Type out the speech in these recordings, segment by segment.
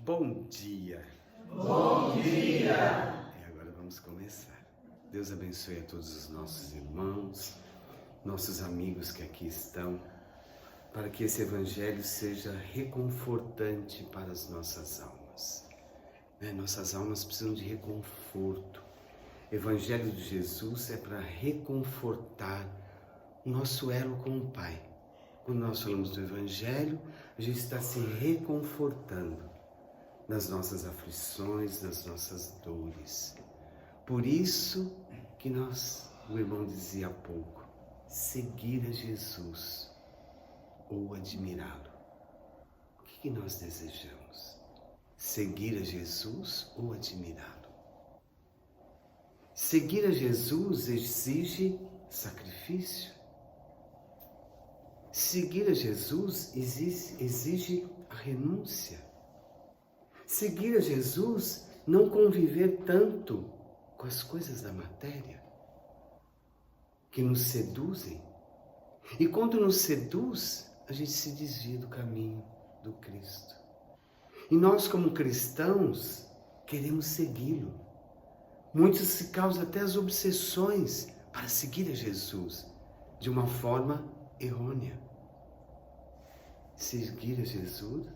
Bom dia! Bom dia! E agora vamos começar. Deus abençoe a todos os nossos irmãos, nossos amigos que aqui estão, para que esse Evangelho seja reconfortante para as nossas almas. Nossas almas precisam de reconforto. O Evangelho de Jesus é para reconfortar o nosso elo com o Pai. Quando nós falamos do Evangelho, a gente está se reconfortando nas nossas aflições, nas nossas dores. Por isso que o irmão dizia há pouco, seguir a Jesus ou admirá-lo. O que nós desejamos? Seguir a Jesus ou admirá-lo? Seguir a Jesus exige sacrifício. Seguir a Jesus exige a renúncia. Seguir a Jesus não conviver tanto com as coisas da matéria que nos seduzem. E quando nos seduz, a gente se desvia do caminho do Cristo. E nós, como cristãos, queremos segui-lo. Muitos se causam até as obsessões para seguir a Jesus de uma forma errônea. Seguir a Jesus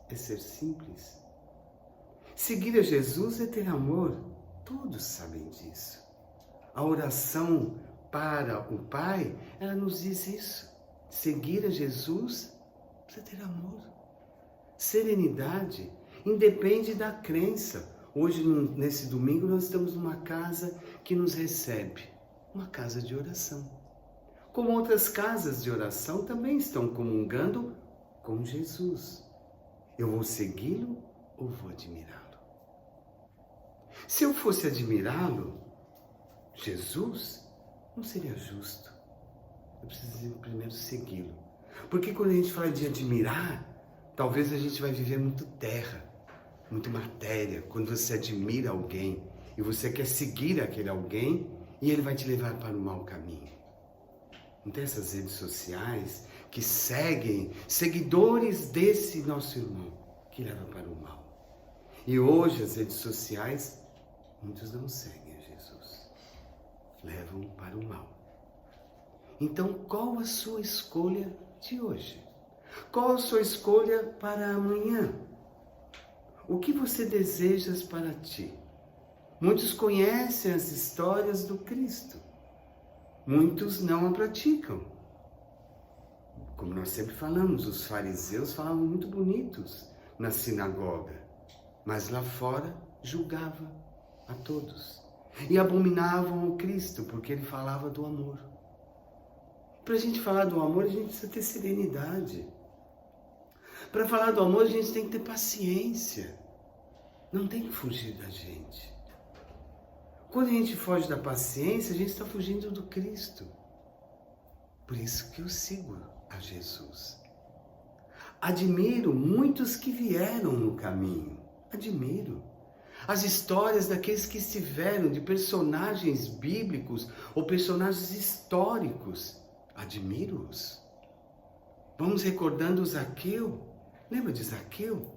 é ser simples. Seguir a Jesus é ter amor. Todos sabem disso. A oração para o Pai, ela nos diz isso. Seguir a Jesus precisa ter amor. Serenidade independe da crença. Hoje, nesse domingo, nós estamos numa casa que nos recebe. Uma casa de oração. Como outras casas de oração também estão comungando com Jesus. Eu vou segui-lo ou vou admirá-lo? Se eu fosse admirá-lo, Jesus, não seria justo. Eu preciso primeiro segui-lo. Porque quando a gente fala de admirar, talvez a gente vai viver muito terra, muito matéria. Quando você admira alguém e você quer seguir aquele alguém e ele vai te levar para o mau caminho. Não tem essas redes sociais que seguem seguidores desse nosso irmão que leva para o mal. E hoje as redes sociais, muitos não seguem a Jesus, levam para o mal. Então, qual a sua escolha de hoje? Qual a sua escolha para amanhã? O que você desejas para ti? Muitos conhecem as histórias do Cristo. Muitos não a praticam. Como nós sempre falamos, os fariseus falavam muito bonitos na sinagoga, mas lá fora julgavam a todos. E abominavam o Cristo, porque ele falava do amor. Para a gente falar do amor, a gente precisa ter serenidade. Para falar do amor, a gente tem que ter paciência. Não tem que fugir da gente. Quando a gente foge da paciência, a gente está fugindo do Cristo. Por isso que eu sigo a Jesus. Admiro muitos que vieram no caminho. Admiro. As histórias daqueles que estiveram, de personagens bíblicos ou personagens históricos. Admiro-os. Vamos recordando o Zaqueu. Lembra de Zaqueu?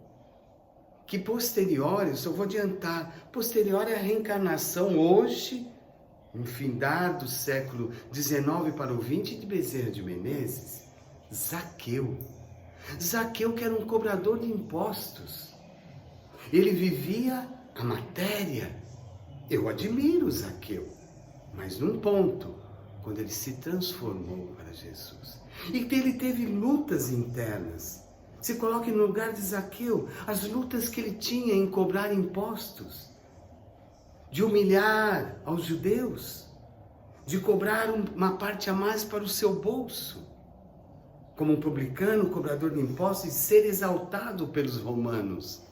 Que posterior, eu só vou adiantar, posterior é a reencarnação hoje, no findar do século XIX para o XX, de Bezerra de Menezes, Zaqueu. Zaqueu que era um cobrador de impostos. Ele vivia a matéria. Eu admiro Zaqueu, mas num ponto, quando ele se transformou para Jesus. E que ele teve lutas internas. Se coloque no lugar de Zaqueu, as lutas que ele tinha em cobrar impostos, de humilhar aos judeus, de cobrar uma parte a mais para o seu bolso, como um publicano, cobrador de impostos, e ser exaltado pelos romanos,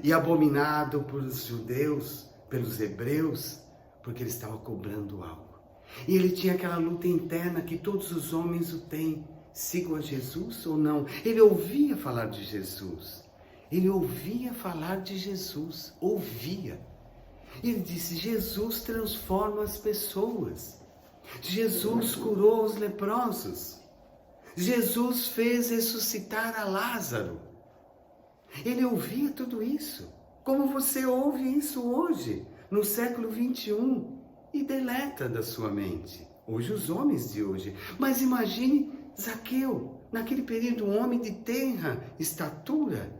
e abominado pelos judeus, pelos hebreus, porque ele estava cobrando algo. E ele tinha aquela luta interna que todos os homens o têm. Sigam a Jesus ou não? Ele ouvia falar de Jesus. Ele ouvia falar de Jesus. Ouvia. Ele disse, Jesus transforma as pessoas. Jesus curou os leprosos. Jesus fez ressuscitar a Lázaro. Ele ouvia tudo isso, como você ouve isso hoje, no século 21, e deleta da sua mente. Hoje, os homens de hoje. Mas imagine Zaqueu, naquele período, um homem de tenra estatura,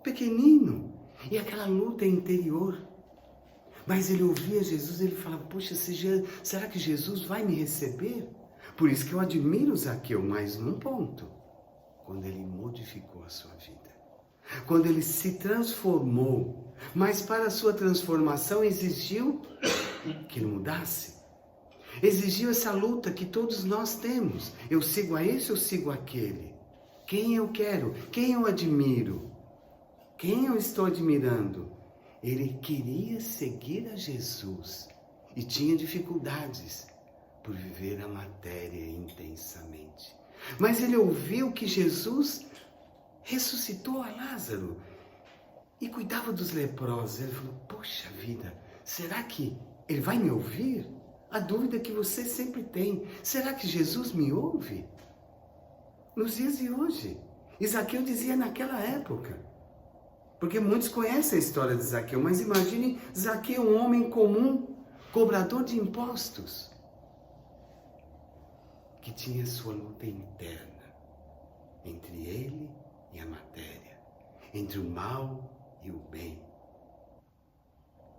pequenino, e aquela luta interior. Mas ele ouvia Jesus, ele falava, poxa, será que Jesus vai me receber? Por isso que eu admiro Zaqueu, mas num ponto, quando ele modificou a sua vida. Quando ele se transformou, mas para a sua transformação exigiu que ele mudasse. Exigiu essa luta que todos nós temos. Eu sigo a esse ou sigo aquele? Quem eu quero? Quem eu admiro? Quem eu estou admirando? Ele queria seguir a Jesus e tinha dificuldades por viver a matéria intensamente. Mas ele ouviu que Jesus ressuscitou a Lázaro e cuidava dos leprosos. Ele falou, poxa vida, será que ele vai me ouvir? A dúvida que você sempre tem, será que Jesus me ouve? Nos dias de hoje, Zaqueu dizia naquela época, porque muitos conhecem a história de Zaqueu, mas imagine Zaqueu, um homem comum, cobrador de impostos, que tinha sua luta interna entre ele e a matéria, entre o mal e o bem.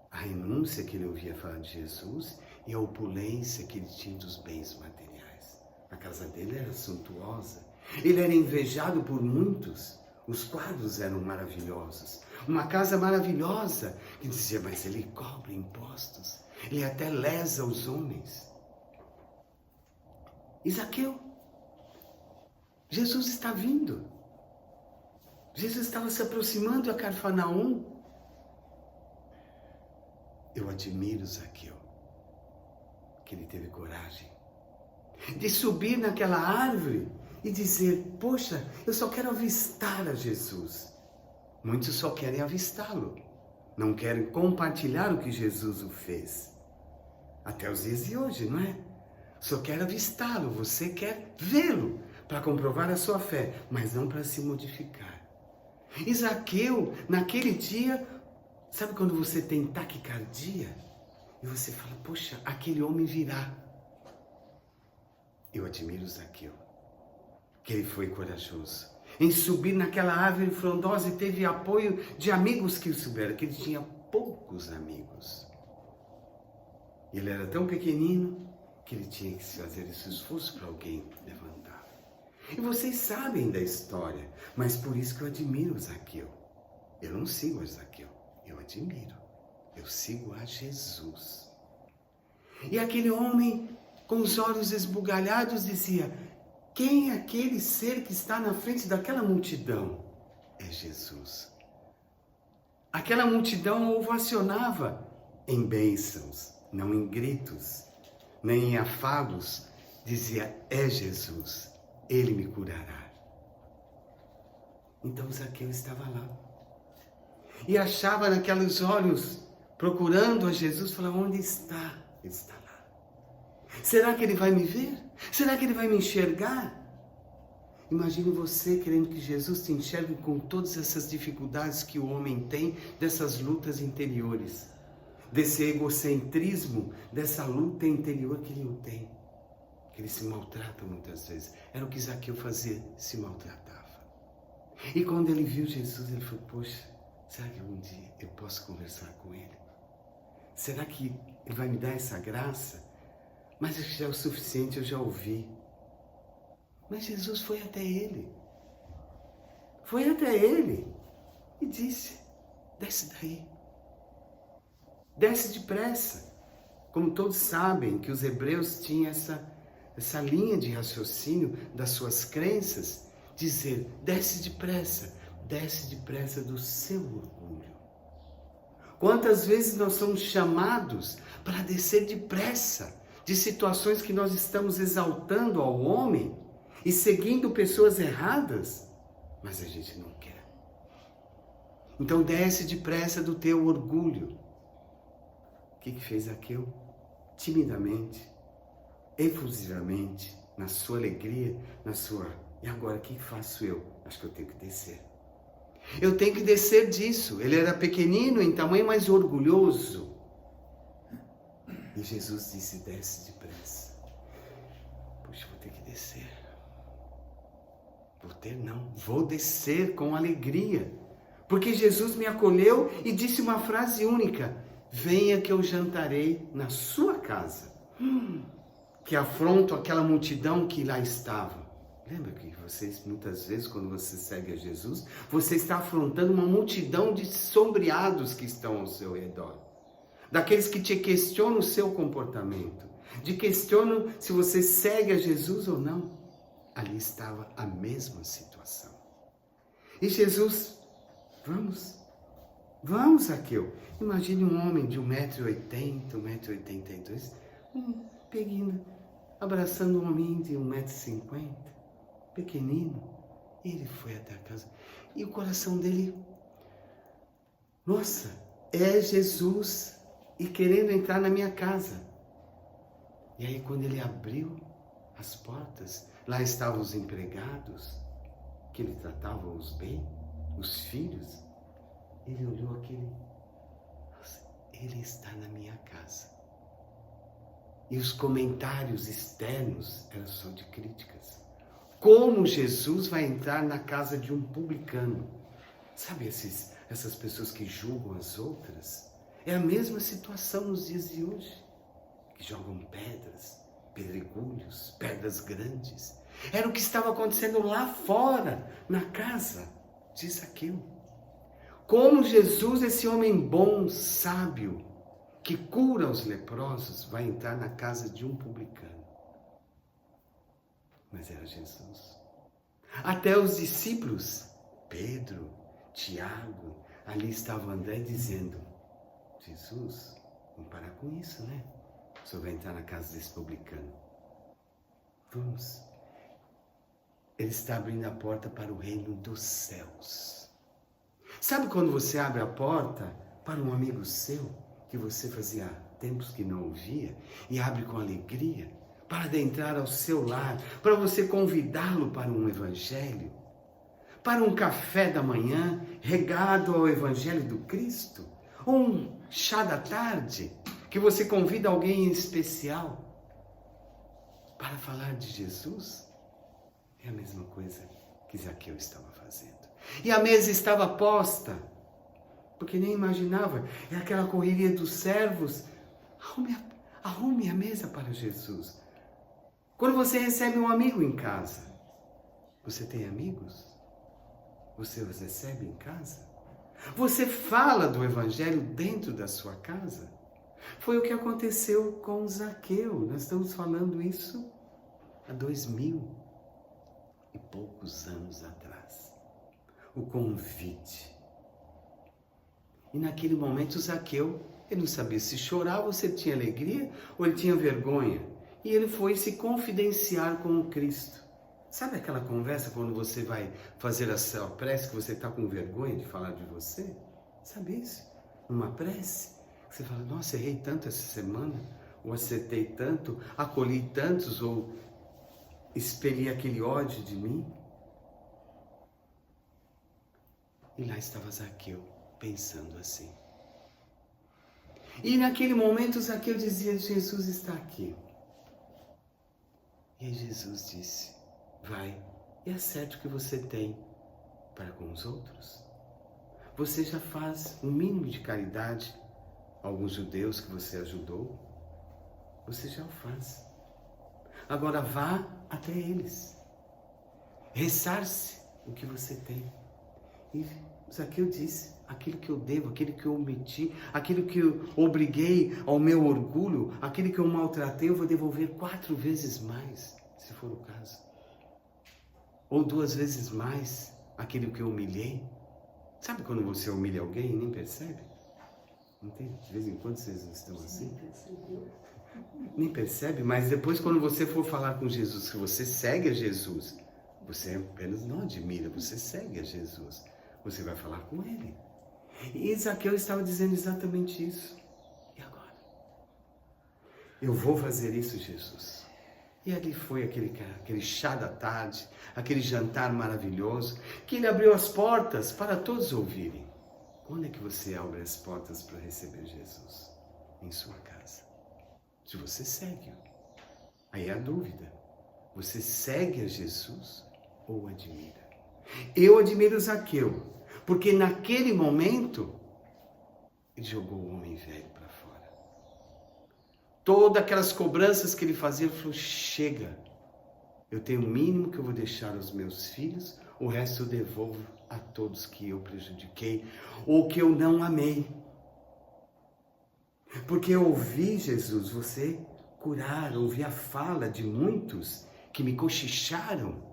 A renúncia que ele ouvia falar de Jesus e a opulência que ele tinha dos bens materiais. A casa dele era suntuosa, ele era invejado por muitos, os quadros eram maravilhosos, uma casa maravilhosa, que dizia, mas ele cobra impostos, ele até lesa os homens. E Zaqueu, Jesus está vindo. Jesus estava se aproximando a Cafarnaum. Eu admiro Zaqueu, que ele teve coragem de subir naquela árvore e dizer, poxa, eu só quero avistar a Jesus. Muitos só querem avistá-lo, não querem compartilhar o que Jesus o fez. Até os dias de hoje, não é? Só quer avistá-lo, você quer vê-lo para comprovar a sua fé, mas não para se modificar. E Zaqueu, naquele dia, sabe quando você tem taquicardia? E você fala, poxa, aquele homem virá. Eu admiro Zaqueu, que ele foi corajoso em subir naquela árvore frondosa e teve apoio de amigos que o souberam, que ele tinha poucos amigos. Ele era tão pequenino que ele tinha que fazer esse esforço para alguém levantar. E vocês sabem da história, mas por isso que eu admiro Zaqueu. Eu não sigo a Zaqueu, eu admiro. Eu sigo a Jesus. E aquele homem, com os olhos esbugalhados, dizia, quem é aquele ser que está na frente daquela multidão? É Jesus. Aquela multidão ovacionava em bênçãos, não em gritos, nem em afagos. Dizia, é Jesus, Ele me curará. Então Zaqueu estava lá. E achava naqueles olhos, procurando a Jesus, falava, onde está? Ele está lá. Será que ele vai me ver? Será que ele vai me enxergar? Imagine você querendo que Jesus te enxergue com todas essas dificuldades que o homem tem, dessas lutas interiores, desse egocentrismo, dessa luta interior que ele tem, que ele se maltrata muitas vezes. Era o que Zaqueu fazia, se maltratava. E quando ele viu Jesus, ele falou, poxa, será que um dia eu posso conversar com ele? Será que ele vai me dar essa graça? Mas já é o suficiente, eu já ouvi. Mas Jesus foi até ele. Foi até ele e disse, desce daí. Desce depressa. Como todos sabem que os hebreus tinham essa linha de raciocínio das suas crenças, dizer, desce depressa do seu orgulho. Quantas vezes nós somos chamados para descer depressa de situações que nós estamos exaltando ao homem e seguindo pessoas erradas, mas a gente não quer. Então desce depressa do teu orgulho. O que fez Zaqueu? Timidamente, efusivamente, na sua alegria, e agora o que faço eu? Acho que eu tenho que descer. Eu tenho que descer disso. Ele era pequenino em tamanho, mas orgulhoso. E Jesus disse, desce depressa. Puxa, vou ter que descer. Vou descer com alegria. Porque Jesus me acolheu e disse uma frase única. Venha que eu jantarei na sua casa. Que afronto aquela multidão que lá estava. Lembra que vocês, muitas vezes, quando você segue a Jesus, você está afrontando uma multidão de sombreados que estão ao seu redor. Daqueles que te questionam o seu comportamento. De questionam se você segue a Jesus ou não. Ali estava a mesma situação. E Jesus, vamos, Zaqueu. Imagine um homem de 1,80 m, 1,82 m, pequeno, abraçando um homem de 1,50 m, pequenino. Ele foi até a casa. E o coração dele, nossa, é Jesus e querendo entrar na minha casa. E aí quando ele abriu as portas, lá estavam os empregados, que ele tratava-os bem, os filhos. Ele olhou aquele, nossa, ele está na minha casa. E os comentários externos eram só de críticas. Como Jesus vai entrar na casa de um publicano? Sabe essas pessoas que julgam as outras? É a mesma situação nos dias de hoje. Que jogam pedras, pedregulhos, pedras grandes. Era o que estava acontecendo lá fora, na casa de Zaqueu. Como Jesus, esse homem bom, sábio, que cura os leprosos, vai entrar na casa de um publicano. Mas era Jesus. Até os discípulos, Pedro, Tiago, ali estava André dizendo, Jesus, vamos parar com isso, né? O senhor vai entrar na casa desse publicano. Vamos. Ele está abrindo a porta para o reino dos céus. Sabe quando você abre a porta para um amigo seu, que você fazia tempos que não ouvia, e abre com alegria, para adentrar ao seu lar, para você convidá-lo para um evangelho, para um café da manhã, regado ao evangelho do Cristo, ou um chá da tarde, que você convida alguém em especial para falar de Jesus, é a mesma coisa que Zaqueu estava fazendo. E a mesa estava posta, porque nem imaginava, é aquela correria dos servos, arrume a mesa para Jesus. Quando você recebe um amigo em casa, você tem amigos? Você os recebe em casa? Você fala do evangelho dentro da sua casa? Foi o que aconteceu com Zaqueu. Nós estamos falando isso há 2000 e poucos anos atrás. O convite. E naquele momento Zaqueu, ele não sabia se chorava ou se ele tinha alegria ou ele tinha vergonha. E ele foi se confidenciar com o Cristo. Sabe aquela conversa quando você vai fazer a sua prece que você está com vergonha de falar de você? Sabe isso? Uma prece. Você fala, nossa, errei tanto essa semana, ou acertei tanto, acolhi tantos, ou expeli aquele ódio de mim. E lá estava Zaqueu, pensando assim. E naquele momento Zaqueu dizia, Jesus está aqui. E aí Jesus disse, vai e acerte o que você tem para com os outros. Você já faz um mínimo de caridade a alguns judeus que você ajudou? Você já o faz. Agora vá até eles. Ressarce o que você tem. E Zaqueu disse, aquilo que eu devo, aquilo que eu omiti, aquilo que eu obriguei ao meu orgulho, aquilo que eu maltratei, eu vou devolver 4 vezes mais, se for o caso. Ou 2 vezes mais aquilo que eu humilhei. Sabe quando você humilha alguém e nem percebe? Não tem? De vez em quando vocês estão assim? Nem percebe, mas depois quando você for falar com Jesus, que você segue a Jesus, você apenas não admira, você segue a Jesus. Você vai falar com ele. E Zaqueu estava dizendo exatamente isso. E agora? Eu vou fazer isso, Jesus. E ali foi aquele chá da tarde, aquele jantar maravilhoso, que ele abriu as portas para todos ouvirem. Quando é que você abre as portas para receber Jesus? Em sua casa. Se você segue. Aí é a dúvida. Você segue a Jesus ou admira? Eu admiro Zaqueu, porque naquele momento ele jogou o homem velho para fora. Todas aquelas cobranças que ele fazia, ele falou, chega, eu tenho o mínimo que eu vou deixar aos meus filhos, o resto eu devolvo a todos que eu prejudiquei ou que eu não amei. Porque eu ouvi, Jesus, você curar, ouvi a fala de muitos que me cochicharam,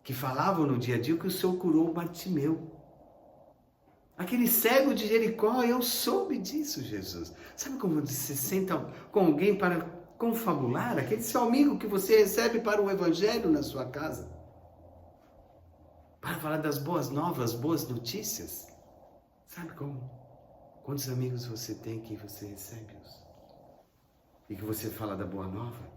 que falavam no dia a dia que o Senhor curou o Bartimeu. Aquele cego de Jericó, eu soube disso, Jesus. Sabe como você senta com alguém para confabular? Aquele seu amigo que você recebe para o evangelho na sua casa. Para falar das boas novas, boas notícias. Sabe como? Quantos amigos você tem que você recebe-os? E que você fala da boa nova?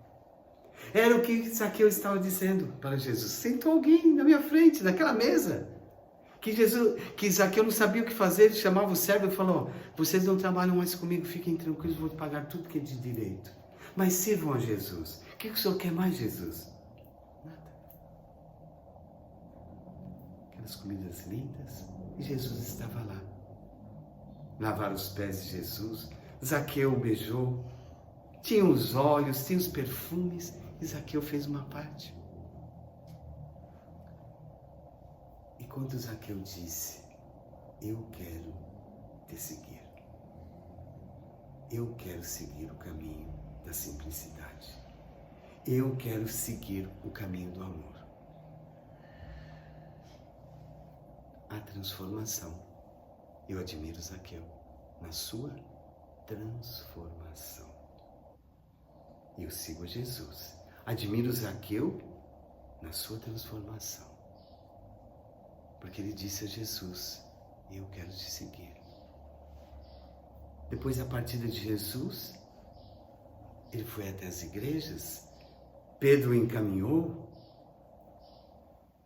Era o que Zaqueu estava dizendo para Jesus. Sentou alguém na minha frente, naquela mesa. Que Zaqueu não sabia o que fazer, ele chamava o servo e falou, vocês não trabalham mais comigo, fiquem tranquilos, vou pagar tudo que é de direito. Mas sirvam a Jesus. O que o Senhor quer mais, Jesus? Nada. Aquelas comidas lindas, e Jesus estava lá. Lavaram os pés de Jesus, Zaqueu o beijou, tinha os olhos, tinha os perfumes, e Zaqueu fez uma parte. E quando Zaqueu disse, eu quero te seguir. Eu quero seguir o caminho da simplicidade. Eu quero seguir o caminho do amor. A transformação. Eu admiro Zaqueu na sua transformação. E eu sigo Jesus. Admiro Zaqueu na sua transformação. Porque ele disse a Jesus, eu quero te seguir. Depois da partida de Jesus, ele foi até as igrejas, Pedro o encaminhou,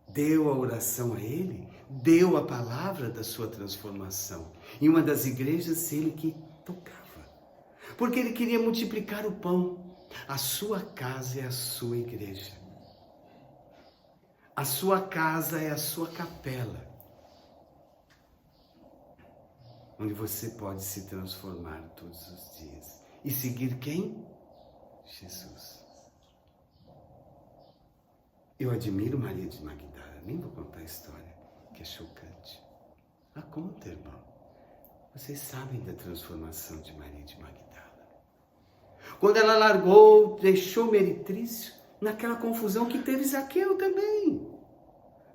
deu a oração a ele, deu a palavra da sua transformação. Em uma das igrejas, ele que tocava, porque ele queria multiplicar o pão. A sua casa é a sua igreja. A sua casa é a sua capela, onde você pode se transformar todos os dias. E seguir quem? Jesus. Eu admiro Maria de Magdala, nem vou contar a história, que é chocante. A conta, irmão. Vocês sabem da transformação de Maria de Magdala. Quando ela largou, deixou Meretrício, naquela confusão que teve Zaqueu também.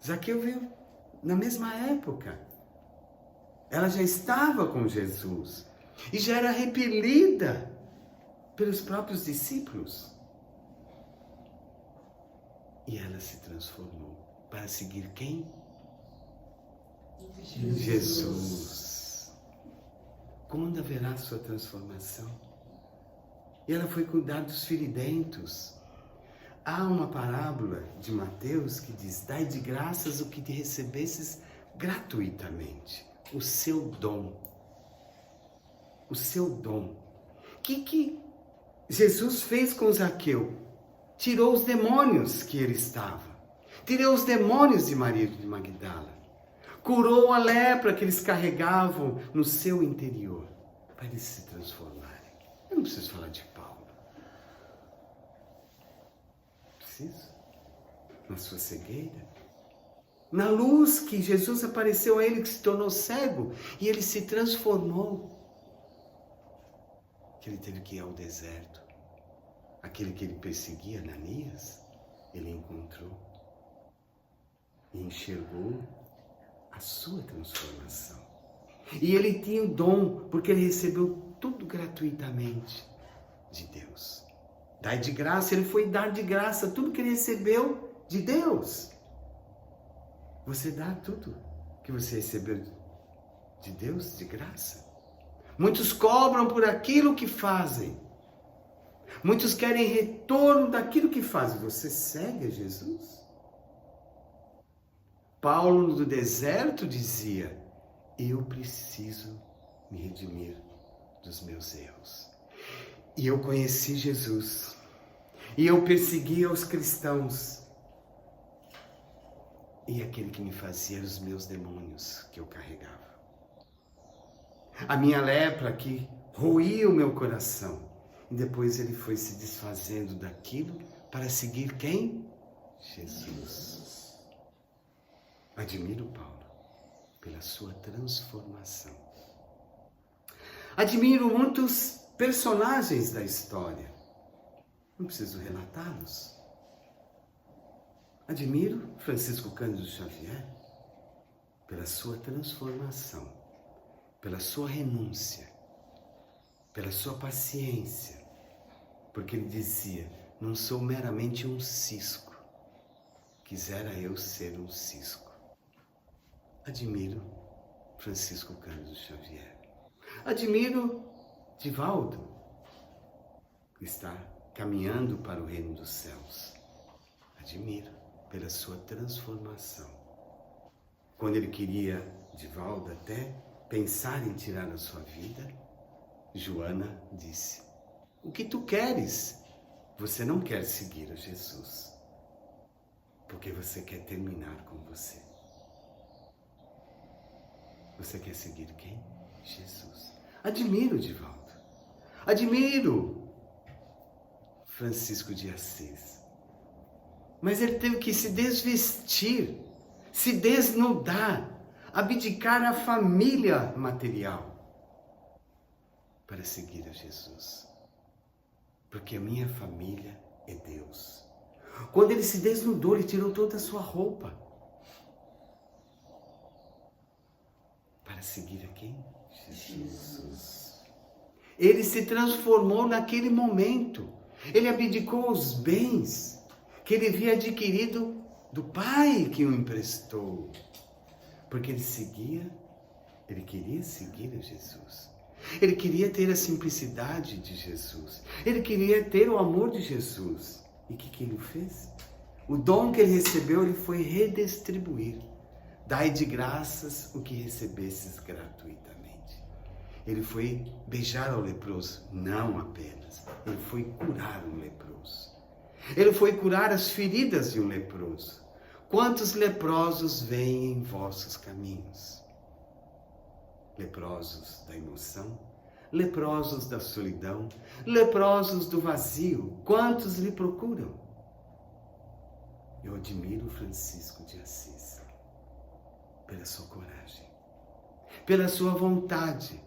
Zaqueu veio na mesma época. Ela já estava com Jesus e já era repelida pelos próprios discípulos. E ela se transformou para seguir quem? Jesus. Quando haverá a sua transformação? E ela foi cuidar dos feridentos. Há uma parábola de Mateus que diz, dai de graças o que te recebesses gratuitamente. O seu dom. O seu dom. O que Jesus fez com Zaqueu? Tirou os demônios que ele estava. Tirou os demônios de Maria de Magdala. Curou a lepra que eles carregavam no seu interior. Para eles se transformarem. Eu não preciso falar de Paulo. Preciso? Na sua cegueira. Na luz que Jesus apareceu a ele, que se tornou cego. E ele se transformou. Que ele teve que ir ao deserto. Aquele que ele perseguia, Ananias, ele encontrou. E enxergou a sua transformação. E ele tinha o dom, porque ele recebeu tudo gratuitamente de Deus. Dai de graça, ele foi dar de graça tudo que ele recebeu de Deus. Você dá tudo que você recebeu de Deus de graça. Muitos cobram por aquilo que fazem. Muitos querem retorno daquilo que fazem. Você segue a Jesus? Paulo no deserto dizia: eu preciso me redimir dos meus erros. E eu conheci Jesus. E eu perseguia os cristãos. E aquele que me fazia os meus demônios que eu carregava. A minha lepra que roía o meu coração. E depois ele foi se desfazendo daquilo para seguir quem? Jesus. Admiro Paulo pela sua transformação. Admiro muitos personagens da história. Não preciso relatá-los. Admiro Francisco Cândido Xavier pela sua transformação, pela sua renúncia, pela sua paciência, porque ele dizia: não sou meramente um cisco, quisera eu ser um cisco. Admiro Francisco Cândido Xavier. Admiro Divaldo, que está caminhando para o reino dos céus. Admiro pela sua transformação. Quando ele queria, Divaldo, até pensar em tirar a sua vida, Joana disse: o que tu queres? Você não quer seguir a Jesus, porque você quer terminar com você. Você quer seguir quem? Jesus. Admiro Divaldo. Admiro Francisco de Assis. Mas ele teve que se desvestir, se desnudar, abdicar a família material para seguir a Jesus. Porque a minha família é Deus. Quando ele se desnudou, ele tirou toda a sua roupa para seguir a quem? Jesus. Ele se transformou naquele momento. Ele abdicou os bens que ele havia adquirido do Pai que o emprestou. Porque ele queria seguir a Jesus. Ele queria ter a simplicidade de Jesus. Ele queria ter o amor de Jesus. E o que ele fez? O dom que ele recebeu, ele foi redistribuir. Dai de graças o que recebesses gratuitamente. Ele foi beijar ao leproso, não apenas. Ele foi curar um leproso. Ele foi curar as feridas de um leproso. Quantos leprosos vêm em vossos caminhos? Leprosos da emoção, leprosos da solidão, leprosos do vazio. Quantos lhe procuram? Eu admiro Francisco de Assis pela sua coragem, pela sua vontade.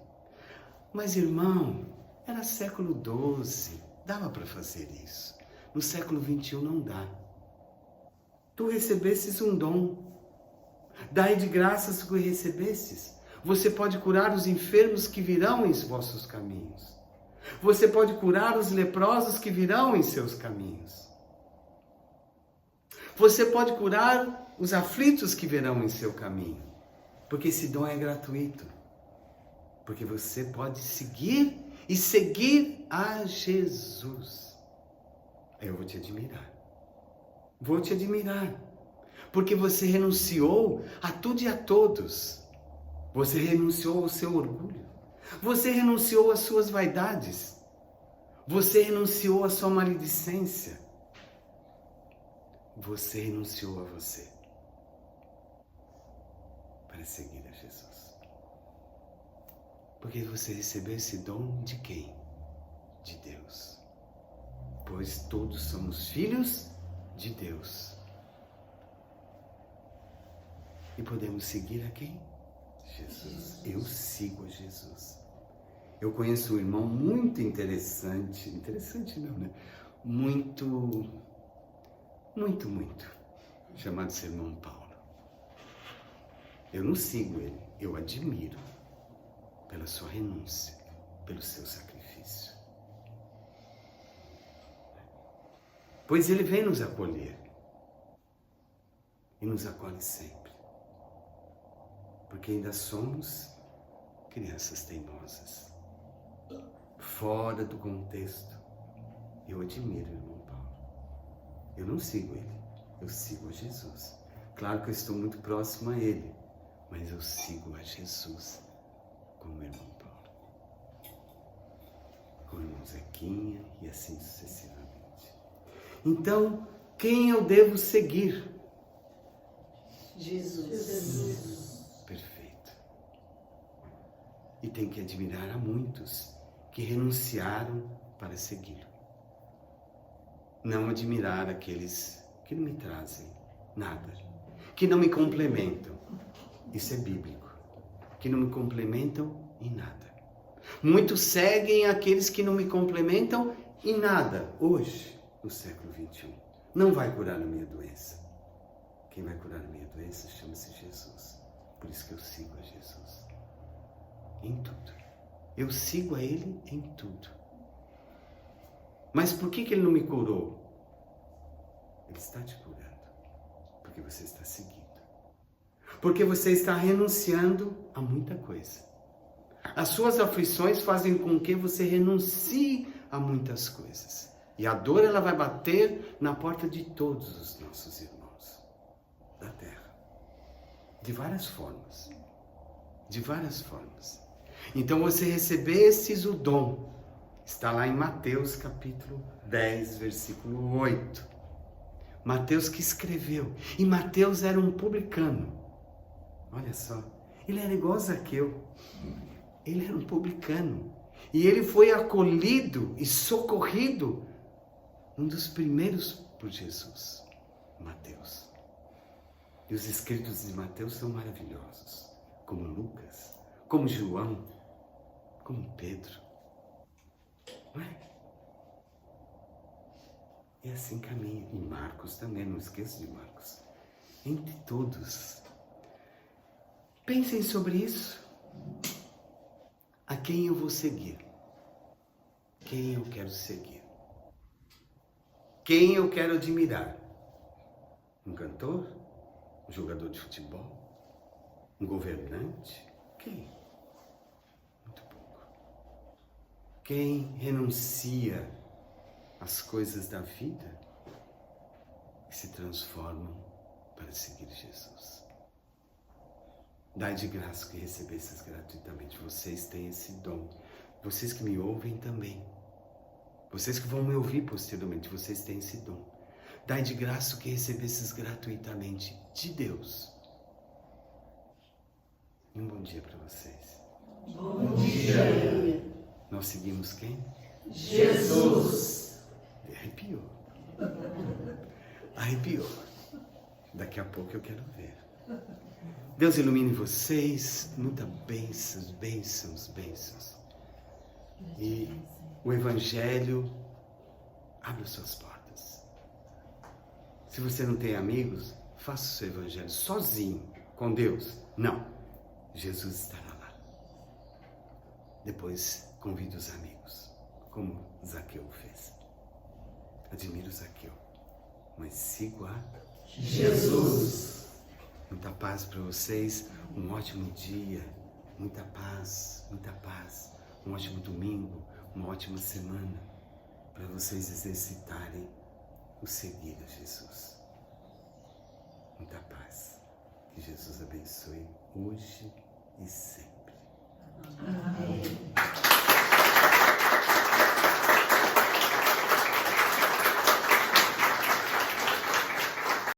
Mas, irmão, era século XII, dava para fazer isso. No século XXI não dá. Tu recebesses um dom. Dai de graças o que recebestes. Você pode curar os enfermos que virão em vossos caminhos. Você pode curar os leprosos que virão em seus caminhos. Você pode curar os aflitos que virão em seu caminho. Porque esse dom é gratuito. Porque você pode seguir e seguir a Jesus. Eu vou te admirar. Vou te admirar. Porque você renunciou a tudo e a todos. Você renunciou ao seu orgulho. Você renunciou às suas vaidades. Você renunciou à sua maledicência. Você renunciou a você para seguir a Jesus. Porque você recebeu esse dom de quem? De Deus. Pois todos somos filhos de Deus. E podemos seguir a quem? Jesus. Eu sigo a Jesus. Eu conheço um irmão muito interessante. Interessante não, né? Muito. Chamado Irmão Paulo. Eu não sigo ele, eu admiro pela sua renúncia, pelo seu sacrifício. Pois ele vem nos acolher. E nos acolhe sempre. Porque ainda somos crianças teimosas. Fora do contexto. Eu admiro o irmão Paulo. Eu não sigo ele, eu sigo a Jesus. Claro que eu estou muito próximo a ele, mas eu sigo a Jesus como o irmão Paulo, com o irmão Zequinha e assim sucessivamente. Então, quem eu devo seguir? Jesus. Perfeito. E tem que admirar a muitos que renunciaram para segui-lo. Não admirar aqueles que não me trazem nada, que não me complementam. Isso é bíblico. Que não me complementam em nada. Muitos seguem aqueles que não me complementam em nada. Hoje, no século XXI, não vai curar a minha doença. Quem vai curar a minha doença chama-se Jesus. Por isso que eu sigo a Jesus. Em tudo. Eu sigo a Ele em tudo. Mas por que Ele não me curou? Ele está te curando. Porque você está seguindo. Porque você está renunciando a muita coisa. As suas aflições fazem com que você renuncie a muitas coisas. E a dor ela vai bater na porta de todos os nossos irmãos da terra. De várias formas. De várias formas. Então você recebestes o dom. Está lá em Mateus capítulo 10, versículo 8. Mateus que escreveu. E Mateus era um publicano. Olha só. Ele era igual a Zaqueu. Ele era um publicano. E ele foi acolhido e socorrido. Um dos primeiros por Jesus. Mateus. E os escritos de Mateus são maravilhosos. Como Lucas. Como João. Como Pedro. Não é? E assim caminha. E Marcos também, não esqueça de Marcos. Entre todos. Pensem sobre isso. A quem eu vou seguir? Quem eu quero seguir? Quem eu quero admirar? Um cantor? Um jogador de futebol? Um governante? Quem? Muito pouco. Quem renuncia às coisas da vida e se transformam para seguir Jesus? Dai de graça que recebesses gratuitamente. Vocês têm esse dom. Vocês que me ouvem também. Vocês que vão me ouvir posteriormente, vocês têm esse dom. Dai de graça que recebesses gratuitamente de Deus. E um bom dia para vocês. Bom dia. Nós seguimos quem? Jesus. Arrepiou. Arrepiou. Daqui a pouco eu quero ver. Deus ilumine vocês, muitas bênçãos, bênçãos, bênçãos. E o Evangelho abre suas portas. Se você não tem amigos, faça o seu Evangelho sozinho, com Deus. Não, Jesus estará lá. Depois convide os amigos, como Zaqueu fez. Admiro Zaqueu, mas sigo a Jesus. Muita paz para vocês, um ótimo dia, muita paz, um ótimo domingo, uma ótima semana, para vocês exercitarem o seguir a Jesus. Muita paz, que Jesus abençoe hoje e sempre. Amém.